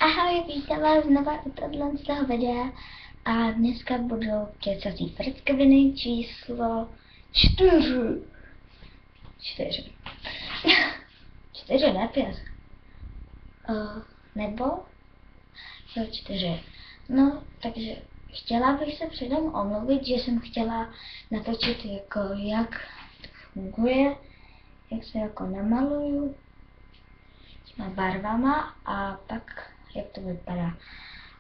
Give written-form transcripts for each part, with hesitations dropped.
Ahoj, vítám vás znova u tohoto videa a dneska budou kecací frckoviny číslo 4. 4. 4, ne 5. Nebo? Jo, 4. No, takže chtěla bych se předem omluvit, že jsem chtěla natočit jako jak to funguje, jak se jako namaluju těma barvama a pak jak to vypadá.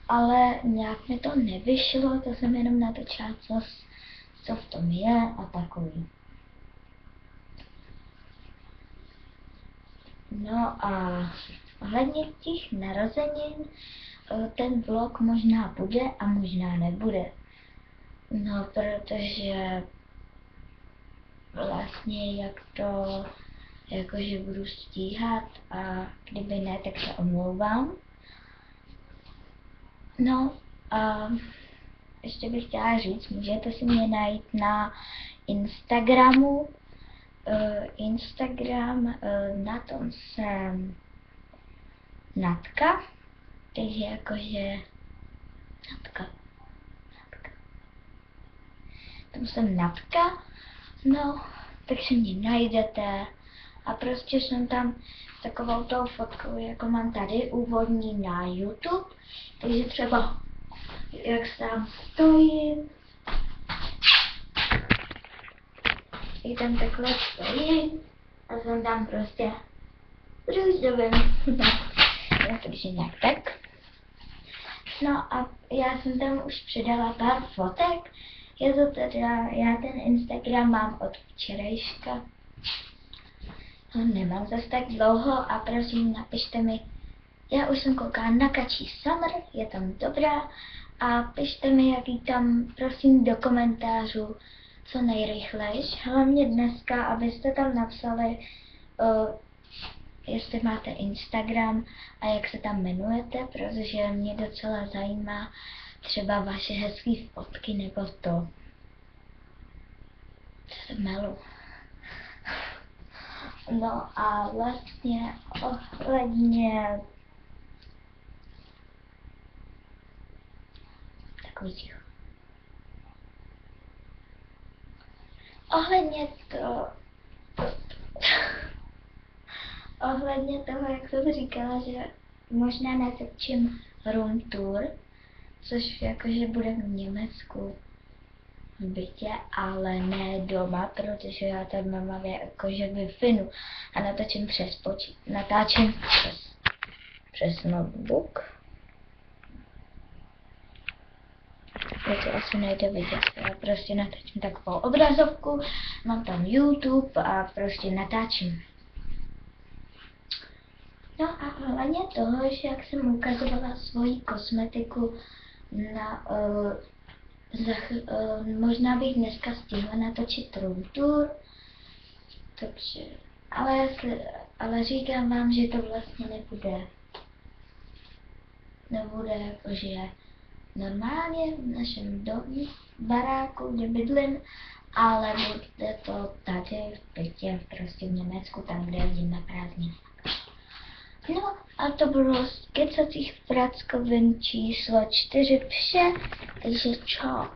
Ale nějak mi to nevyšlo, to jsem jenom natočila, co v tom je a takový. No a ohledně těch narozenin, ten vlog možná bude a možná nebude. No, protože vlastně jak to jakože budu stíhat a kdyby ne, tak se omlouvám. No a ještě bych chtěla říct, můžete si mě najít na Instagramu. Na tom jsem Natka, takže jakože Natka. Tam jsem Natka, no, takže mě najdete a prostě jsem tam s takovou tou fotkou, jako mám tady, úvodní na YouTube, takže třeba jak tam stojím, i tam takhle stojím a jsem tam prostě růžovým. Takže nějak tak. No a já jsem tam už přidala pár fotek. Já ten Instagram mám od včerejška. No, nemám zase tak dlouho a prosím napište mi. Já už jsem koukala na Kačí Summer, je tam dobrá. A pište mi, jaký tam, prosím, do komentářů co nejrychlejš. Hlavně dneska, abyste tam napsali, jestli máte Instagram a jak se tam jmenujete, protože mě docela zajímá třeba vaše hezké fotky nebo to. Co se melu. No a vlastně ohledně takový ticho. Ohledně toho, jak jsem říkala, že možná natočím room tour, což jakože bude v Německu v bytě, ale ne doma, protože já tam mám jakože Wi-Fi a natáčím přes notebook. Je to asi nejde vidět, já prostě natáčím takovou obrazovku, mám tam YouTube a prostě natáčím. No a hlavně toho, že jak jsem ukazovala svoji kosmetiku na, možná bych dneska stihla natočit room tour, takže, ale říkám vám, že to vlastně nebude jakože normálně v našem domě, baráku, kde bydlím, ale bude to tady v bytě, prostě v Německu, tam, kde jezdím na prázdniny. No a to bylo z kecacích frackovin číslo 4 vše, takže čau.